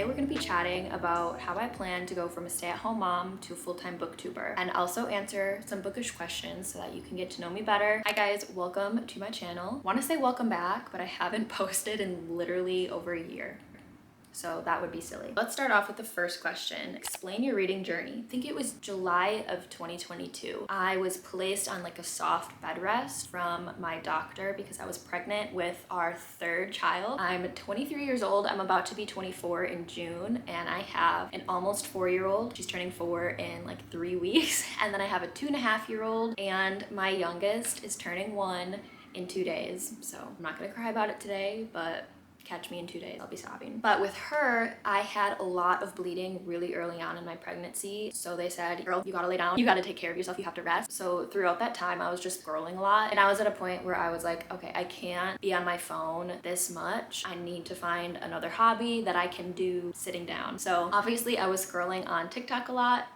today we're going to be chatting about how I plan to go from a stay-at-home mom to a full-time booktuber, and also answer some bookish questions so that you can get to know me better. Hi guys, welcome to my channel. Want to say welcome back, but I haven't posted in literally over a year. So that would be silly. Let's start off with the first question. Explain your reading journey. I think it was July of 2022. I was placed on like a soft bed rest from my doctor because I was pregnant with our third child. I'm 23 years old. I'm about to be 24 in June, and I have an almost 4-year-old. She's turning 4 in like 3 weeks. And then I have a 2.5-year-old, and my youngest is turning 1 in 2 days. So I'm not gonna cry about it today, but catch me in 2 days, I'll be sobbing. But with her, I had a lot of bleeding really early on in my pregnancy. So they said, girl, you gotta lay down, you gotta take care of yourself, you have to rest. So throughout that time, I was just scrolling a lot. And I was at a point where I was like, okay, I can't be on my phone this much. I need to find another hobby that I can do sitting down. So obviously I was scrolling on TikTok a lot,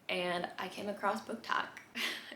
and I came across BookTok.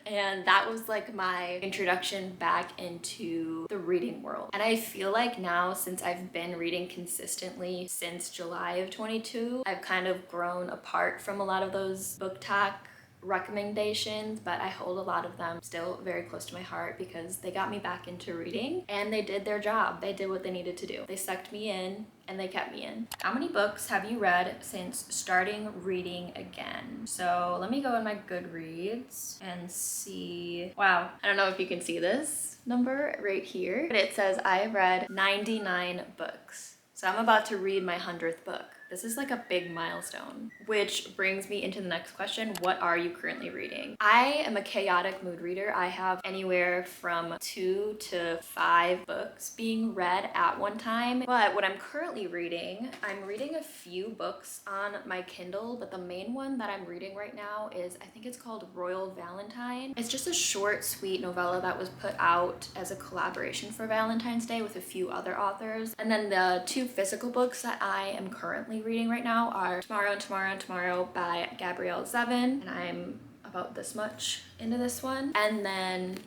And that was like my introduction back into the reading world. And I feel like now, since I've been reading consistently since July of 22, I've kind of grown apart from a lot of those BookTok recommendations, but I hold a lot of them still very close to my heart because they got me back into reading and they did their job. They did what they needed to do. They sucked me in and they kept me in. How many books have you read since starting reading again? So let me go in my Goodreads and see. Wow, I don't know if you can see this number right here, but it says I have read 99 books. So I'm about to read my 100th book. This is like a big milestone, which brings me into the next question. What are you currently reading? I am a chaotic mood reader. I have anywhere from 2 to 5 books being read at one time. But what I'm currently reading, I'm reading a few books on my Kindle, but the main one that I'm reading right now is, I think it's called Royal Valentine. It's just a short, sweet novella that was put out as a collaboration for Valentine's Day with a few other authors. And then the 2 physical books that I am currently reading right now are Tomorrow and Tomorrow and Tomorrow by Gabrielle Zevin, and I'm about this much into this one. And then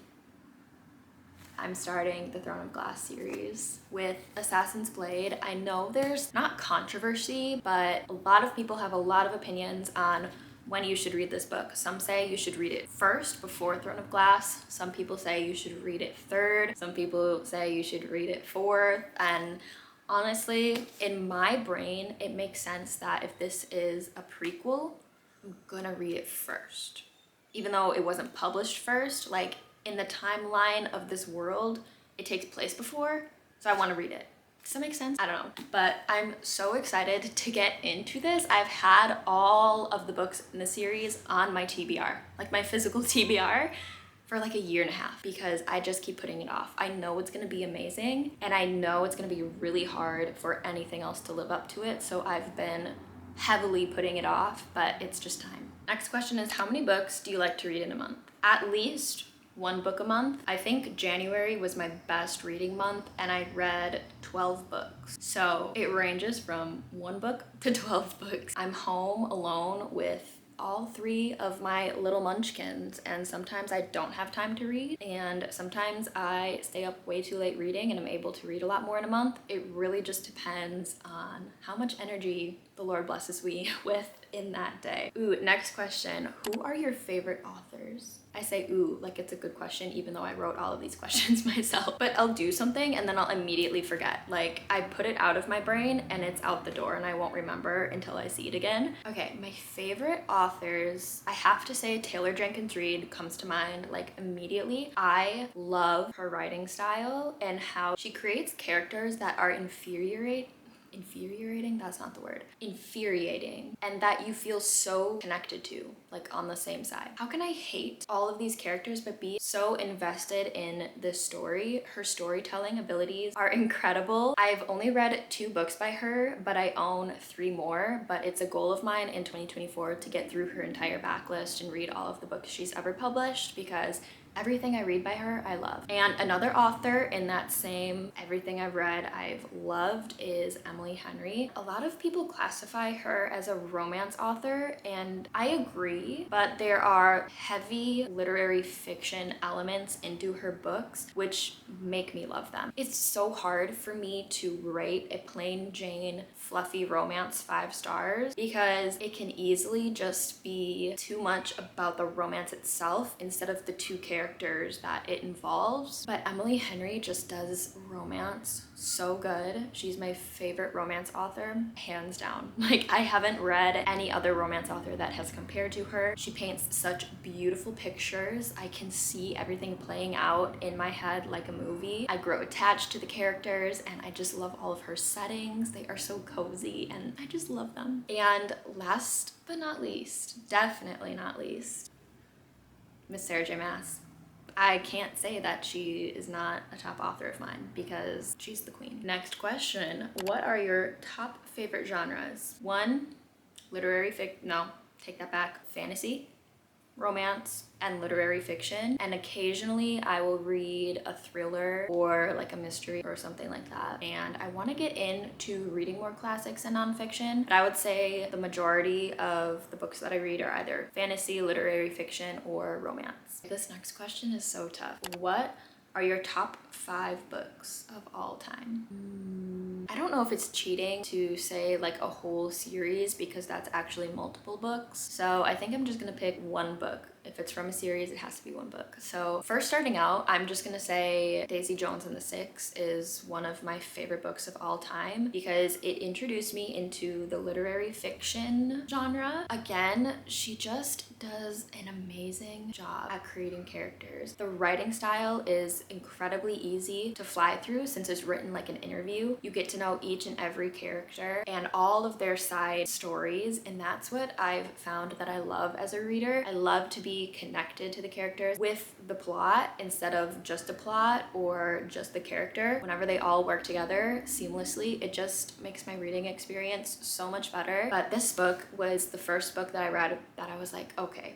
I'm starting the Throne of Glass series with Assassin's Blade. I know there's not controversy, but a lot of people have a lot of opinions on when you should read this book. Some say you should read it first before Throne of Glass. Some people say you should read it third. Some people say you should read it fourth. And honestly, in my brain, it makes sense that if this is a prequel, I'm gonna read it first. Even though it wasn't published first, like in the timeline of this world, it takes place before, so I wanna read it. Does that make sense? I don't know, but I'm so excited to get into this. I've had all of the books in the series on my TBR, like my physical TBR, for like a 1.5 years because I just keep putting it off. I know it's gonna be amazing, and I know it's gonna be really hard for anything else to live up to it, so I've been heavily putting it off, but it's just time. Next question is, how many books do you like to read in a month? At least 1 book a month. I think January was my best reading month, and I read 12 books. So it ranges from 1 book to 12 books. I'm home alone with all 3 of my little munchkins, and sometimes I don't have time to read, and sometimes I stay up way too late reading and I'm able to read a lot more in a month. It really just depends on how much energy the Lord blesses me with in that day. Ooh, next question. Who are your favorite authors? I say ooh like it's a good question, even though I wrote all of these questions myself. But I'll do something and then I'll immediately forget. Like, I put it out of my brain and it's out the door and I won't remember until I see it again. Okay, my favorite authors, I have to say Taylor Jenkins Reid comes to mind like immediately. I love her writing style and how she creates characters that are infuriating, that's not the word, infuriating, and that you feel so connected to, like on the same side. How can I hate all of these characters but be so invested in this story? Her storytelling abilities are incredible. I've only read 2 books by her, but I own 3 more, but it's a goal of mine in 2024 to get through her entire backlist and read all of the books she's ever published because Everything I read by her, I love. And another author in that same everything I've read, I've loved is Emily Henry. A lot of people classify her as a romance author, and I agree, but there are heavy literary fiction elements into her books which make me love them. It's so hard for me to rate a plain Jane fluffy romance 5 stars because it can easily just be too much about the romance itself instead of the two characters that it involves. But Emily Henry just does romance so good. She's my favorite romance author, hands down. Like, I haven't read any other romance author that has compared to her. She paints such beautiful pictures. I can see everything playing out in my head like a movie. I grow attached to the characters, and I just love all of her settings. They are so cozy and I just love them. And last but not least, definitely not least, Miss Sarah J. Maas. I can't say that she is not a top author of mine because she's the queen. Next question. What are your top favorite genres? 1, literary no, take that back. Fantasy, romance, and literary fiction. And occasionally I will read a thriller or like a mystery or something like that. And I want to get into reading more classics and nonfiction, but I would say the majority of the books that I read are either fantasy, literary fiction, or romance. This next question is so tough. What are your top 5 books of all time? I don't know if it's cheating to say like a whole series because that's actually multiple books. So I think I'm just gonna pick one book. If it's from a series, it has to be one book. So first starting out, I'm just gonna say Daisy Jones and the Six is one of my favorite books of all time because it introduced me into the literary fiction genre. Again, she just does an amazing job at creating characters. The writing style is incredibly easy to fly through since it's written like an interview. You get to know each and every character and all of their side stories, and that's what I've found that I love as a reader. I love to be connected to the characters with the plot instead of just a plot or just the character. Whenever they all work together seamlessly, it just makes my reading experience so much better. But this book was the first book that I read that I was like, okay,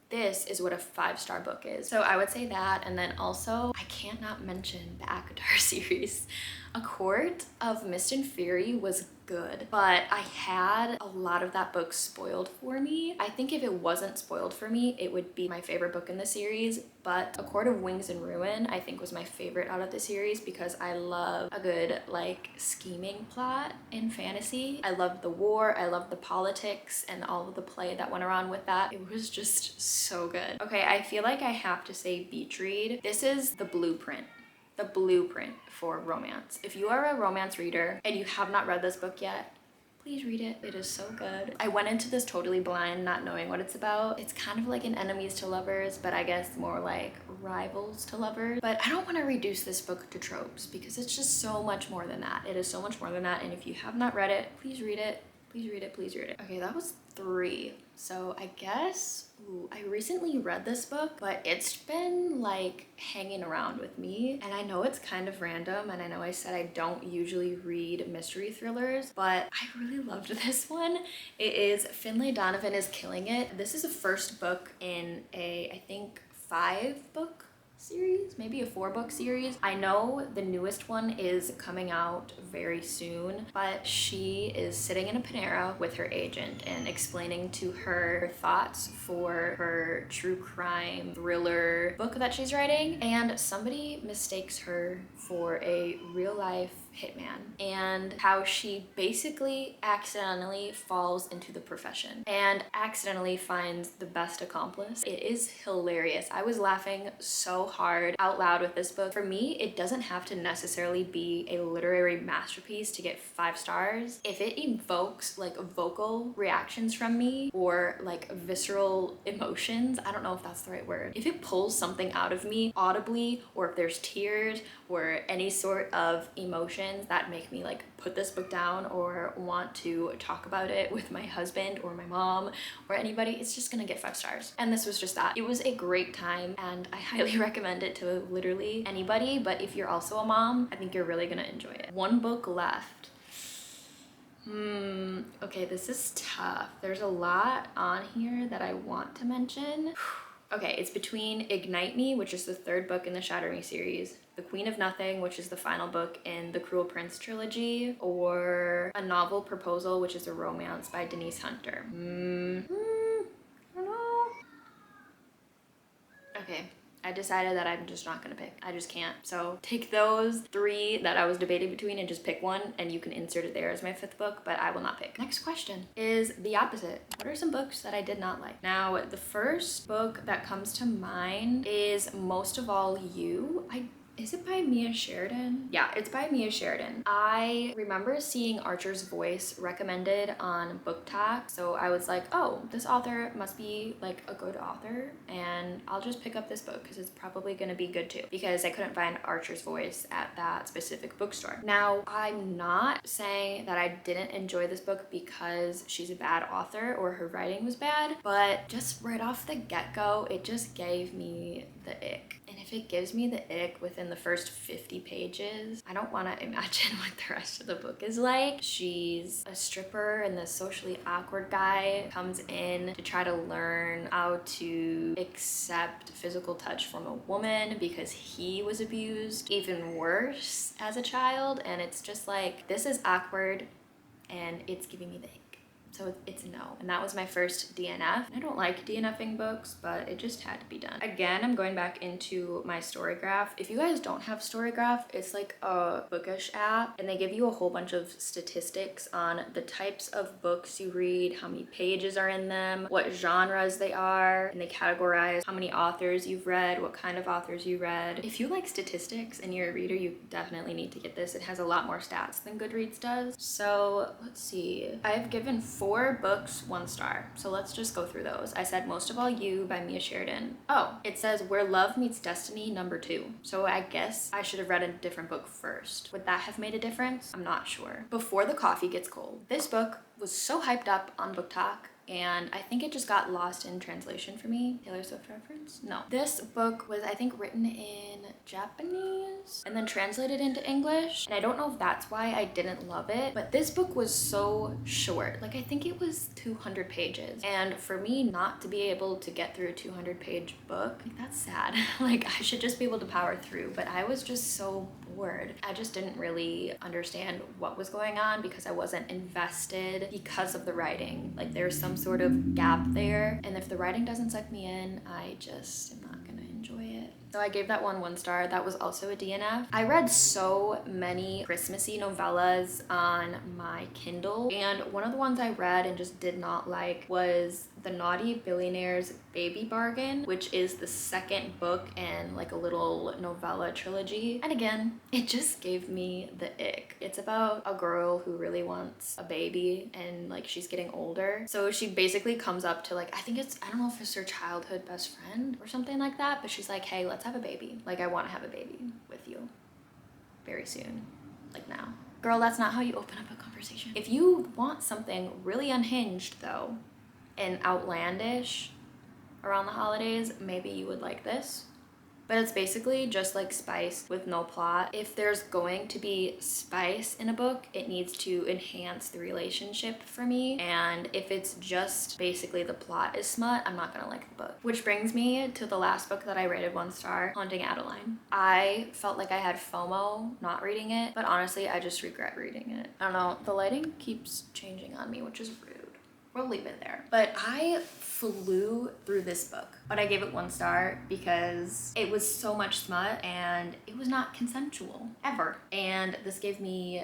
this is what a 5-star book is. So I would say that, and then also I can't not mention the ACOTAR series. A Court of Mist and Fury was good, but I had a lot of that book spoiled for me. I think if it wasn't spoiled for me, it would be my favorite book in the series, but A Court of Wings and Ruin I think was my favorite out of the series because I love a good like scheming plot in fantasy. I love the war, I love the politics and all of the play that went around with that. It was just so good. Okay, I feel like I have to say beach read. This is the blueprint for romance. If you are a romance reader and you have not read this book yet, please read it. It is so good. I went into this totally blind, not knowing what it's about. It's kind of like an enemies to lovers, but I guess more like rivals to lovers. But I don't want to reduce this book to tropes because it's just so much more than that. It is so much more than that. And if you have not read it, please read it. Please read it, please read it. Okay, that was 3. So I guess, I recently read this book, but it's been like hanging around with me. And I know it's kind of random, and I know I said I don't usually read mystery thrillers, but I really loved this one. It is Finlay Donovan is Killing It. This is the first book in a, I think, 5-book series, maybe a 4-book series. I know the newest one is coming out very soon, but she is sitting in a Panera with her agent and explaining to her thoughts for her true crime thriller book that she's writing, and somebody mistakes her for a real life hitman and how she basically accidentally falls into the profession and accidentally finds the best accomplice. It is hilarious. I was laughing so hard out loud with this book. For me, it doesn't have to necessarily be a literary masterpiece to get 5 stars. If it evokes like vocal reactions from me or like visceral emotions, I don't know if that's the right word. If it pulls something out of me audibly, or if there's tears or any sort of emotions that make me like put this book down or want to talk about it with my husband or my mom or anybody, it's just gonna get 5 stars. And this was just that. It was a great time and I highly recommend it to literally anybody, but if you're also a mom, I think you're really gonna enjoy it. 1 book left. Okay, this is tough. There's a lot on here that I want to mention. Okay, it's between Ignite Me, which is the third book in the Shatter Me series, The Queen of Nothing, which is the final book in the Cruel Prince trilogy, or A Novel Proposal, which is a romance by Denise Hunter. I don't know. Okay, I decided that I'm just not gonna pick. I just can't. So take those three that I was debating between and just pick one, and you can insert it there as my fifth book, but I will not pick. Next question is the opposite. What are some books that I did not like? Now, the first book that comes to mind is Most of All You. Is it by Mia Sheridan? Yeah, it's by Mia Sheridan. I remember seeing Archer's Voice recommended on Book Talk, so I was like, oh, this author must be like a good author, and I'll just pick up this book because it's probably gonna be good too, because I couldn't find Archer's Voice at that specific bookstore. Now, I'm not saying that I didn't enjoy this book because she's a bad author or her writing was bad, but just right off the get-go, it just gave me the ick. And if it gives me the ick within the first 50 pages, I don't want to imagine what the rest of the book is like. She's a stripper and this socially awkward guy comes in to try to learn how to accept physical touch from a woman because he was abused even worse as a child. And it's just like, this is awkward and it's giving me the ick. So it's a no. And that was my first DNF. I don't like DNFing books, but it just had to be done. Again, I'm going back into my Storygraph. If you guys don't have Storygraph, it's like a bookish app, and they give you a whole bunch of statistics on the types of books you read, how many pages are in them, what genres they are, and they categorize how many authors you've read, what kind of authors you read. If you like statistics and you're a reader, you definitely need to get this. It has a lot more stats than Goodreads does. So let's see. I've given 4 books 1 star. So let's just go through those. I said Most of All You by Mia Sheridan. Oh, it says Where Love Meets Destiny #2. So I guess I should have read a different book first. Would that have made a difference? I'm not sure. Before the Coffee Gets Cold. This book was so hyped up on Book Talk, and I think it just got lost in translation for me. Taylor Swift reference? No. This book was, I think, written in Japanese and then translated into English. And I don't know if that's why I didn't love it, but this book was so short. Like, I think it was 200 pages. And for me not to be able to get through a 200-page book, like, that's sad. Like, I should just be able to power through, but I was just so bored. I just didn't really understand what was going on because I wasn't invested because of the writing. Like, there's some sort of gap there, and if the writing doesn't suck me in, I just am not gonna enjoy it. So I gave that one 1 star. That was also a DNF. I read so many Christmassy novellas on my Kindle, and one of the ones I read and just did not like was The Naughty Billionaire's Baby Bargain, which is the second book in like a little novella trilogy. And again, it just gave me the ick. It's about a girl who really wants a baby and like she's getting older. So she basically comes up to like, I don't know if it's her childhood best friend or something like that, but she's like, hey, let's have a baby. Like, I want to have a baby with you very soon, like now. Girl, that's not how you open up a conversation. If you want something really unhinged though and outlandish around the holidays, maybe you would like this. But it's basically just like spice with no plot. If there's going to be spice in a book, it needs to enhance the relationship for me. And if it's just basically the plot is smut, I'm not gonna like the book. Which brings me to the last book that I rated 1 star, Haunting Adeline. I felt like I had FOMO not reading it, but honestly, I just regret reading it. I don't know, the lighting keeps changing on me, which is rude. We'll leave it there. But I flew through this book, but I gave it 1 star because it was so much smut and it was not consensual ever. And this gave me,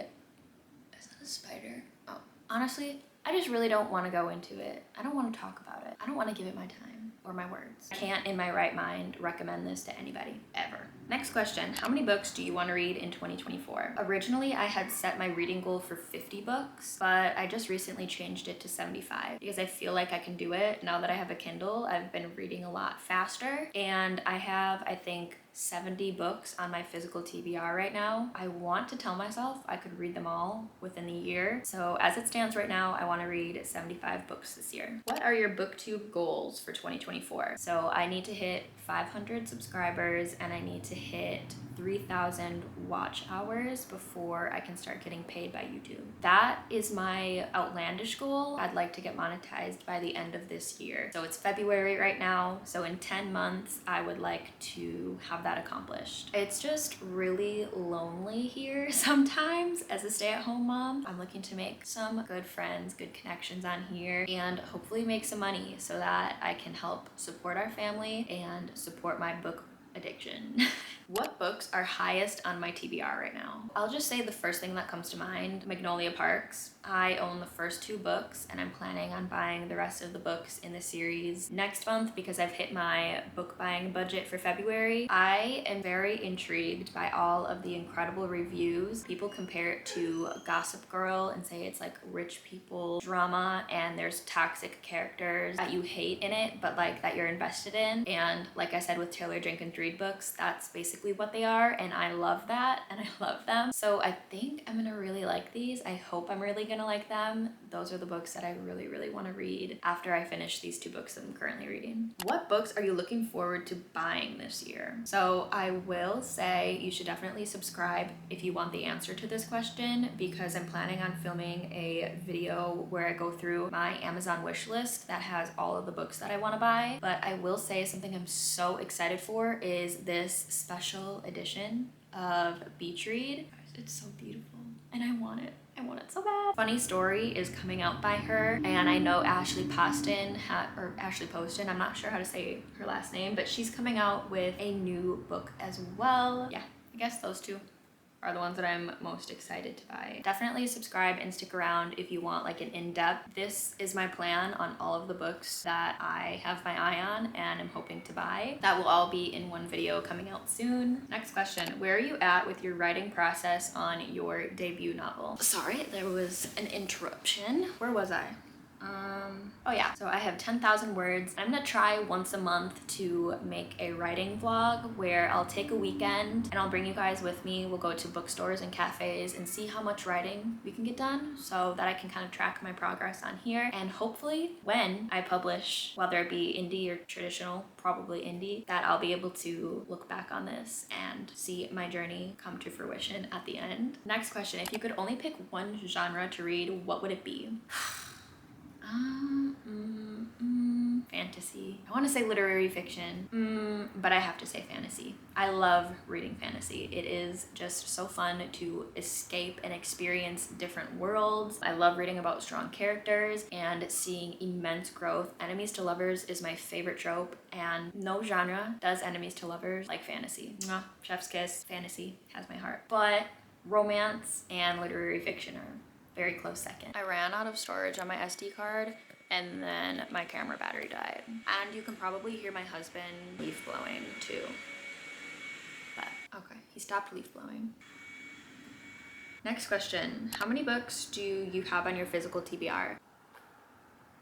is that a spider? Oh, honestly, I just really don't want to go into it. I don't want to talk about it. I don't want to give it my time or my words. I can't in my right mind recommend this to anybody ever. Next question, how many books do you want to read in 2024? Originally, I had set my reading goal for 50 books, but I just recently changed it to 75 because I feel like I can do it. Now that I have a Kindle, I've been reading a lot faster, and I have, I think, 70 books on my physical TBR right now. I want to tell myself I could read them all within the year. So as it stands right now, I want to read 75 books this year. What are your booktube goals for 2024? So I need to hit 500 subscribers and I need to hit 3,000 watch hours before I can start getting paid by YouTube. That is my outlandish goal. I'd like to get monetized by the end of this year. So it's February right now. So in 10 months, I would like to have that accomplished. It's just really lonely here sometimes as a stay-at-home mom. I'm looking to make some good friends, good connections on here, and hopefully make some money so that I can help support our family and support my book addiction. What books are highest on my TBR right now? I'll just say the first thing that comes to mind, Magnolia Parks. I own the first 2 books and I'm planning on buying the rest of the books in the series next month because I've hit my book buying budget for February. I am very intrigued by all of the incredible reviews. People compare it to Gossip Girl and say it's like rich people drama and there's toxic characters that you hate in it, but like that you're invested in. And like I said with Taylor Jenkins Reid books, that's basically what they are, and I love that and I love them. So I think I'm gonna really like these. I hope I'm really gonna like them. Those are the books that I really want to read after I finish these 2 books that I'm currently reading. What books are you looking forward to buying this year? So I will say you should definitely subscribe if you want the answer to this question, because I'm planning on filming a video where I go through my Amazon wish list that has all of the books that I want to buy. But I will say something I'm so excited for is this special edition of Beach Read. It's so beautiful and I want it. I want it so bad. Funny Story is coming out by her, and I know Ashley Poston, I'm not sure how to say her last name, but she's coming out with a new book as well. Yeah, I guess those 2 are the ones that I'm most excited to buy. Definitely subscribe and stick around if you want like an in-depth. This is my plan on all of the books that I have my eye on and I'm hoping to buy. That will all be in one video coming out soon. Next question, where are you at with your writing process on your debut novel? Sorry, there was an interruption. Where was I? Oh yeah, so I have 10,000 words. I'm gonna try once a month to make a writing vlog where I'll take a weekend and I'll bring you guys with me. We'll go to bookstores and cafes and see how much writing we can get done so that I can kind of track my progress on here. And hopefully when I publish, whether it be indie or traditional, probably indie, that I'll be able to look back on this and see my journey come to fruition at the end. Next question, if you could only pick one genre to read, what would it be? Fantasy. I want to say literary fiction, but I have to say fantasy. I love reading fantasy. It is just so fun to escape and experience different worlds. I love reading about strong characters and seeing immense growth. Enemies to lovers is my favorite trope, and no genre does enemies to lovers like fantasy. Mwah, chef's kiss. Fantasy has my heart. But romance and literary fiction are very close second. I ran out of storage on my SD card and then my camera battery died. And you can probably hear my husband leaf blowing too. But okay, he stopped leaf blowing. Next question, how many books do you have on your physical TBR?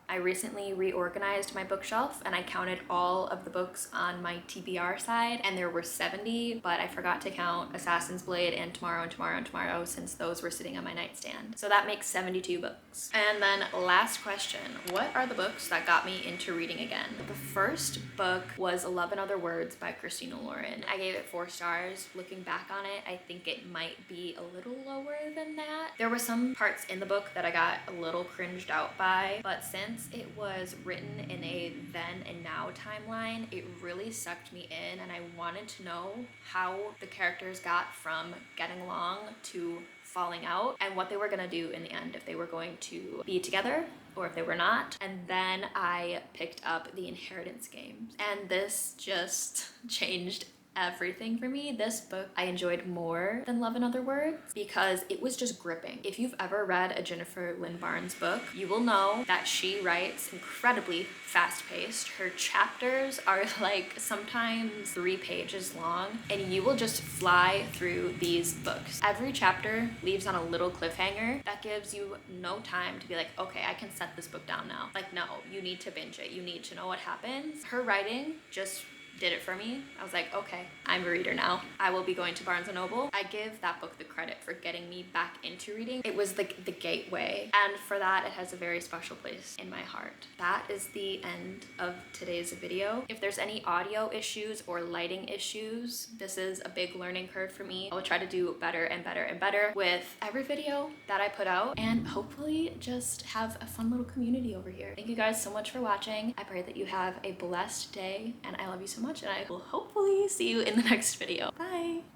I recently reorganized my bookshelf and I counted all of the books on my TBR side and there were 70, but I forgot to count Assassin's Blade and Tomorrow and Tomorrow and Tomorrow since those were sitting on my nightstand. So that makes 72 books. And then last question, what are the books that got me into reading again? The first book was Love and Other Words by Christina Lauren. I gave it 4 stars. Looking back on it, I think it might be a little lower than that. There were some parts in the book that I got a little cringed out by, but since it was written in a then and now timeline, it really sucked me in and I wanted to know how the characters got from getting along to falling out and what they were gonna do in the end, if they were going to be together or if they were not. And then I picked up The Inheritance Games and this just changed everything for me. This book I enjoyed more than Love and Other Words because it was just gripping. If you've ever read a Jennifer Lynn Barnes book, you will know that she writes incredibly fast-paced. Her chapters are like sometimes 3 pages long and you will just fly through these books. Every chapter leaves on a little cliffhanger that gives you no time to be like, okay, I can set this book down now. Like, no, you need to binge it. You need to know what happens. Her writing just did it for me. I was like, okay, I'm a reader now. I will be going to Barnes & Noble. I give that book the credit for getting me back into reading. It was like the gateway, and for that it has a very special place in my heart. That is the end of today's video. If there's any audio issues or lighting issues, this is a big learning curve for me. I will try to do better and better and better with every video that I put out, and hopefully just have a fun little community over here. Thank you guys so much for watching. I pray that you have a blessed day, and I love you so much, and I will hopefully see you in the next video. Bye.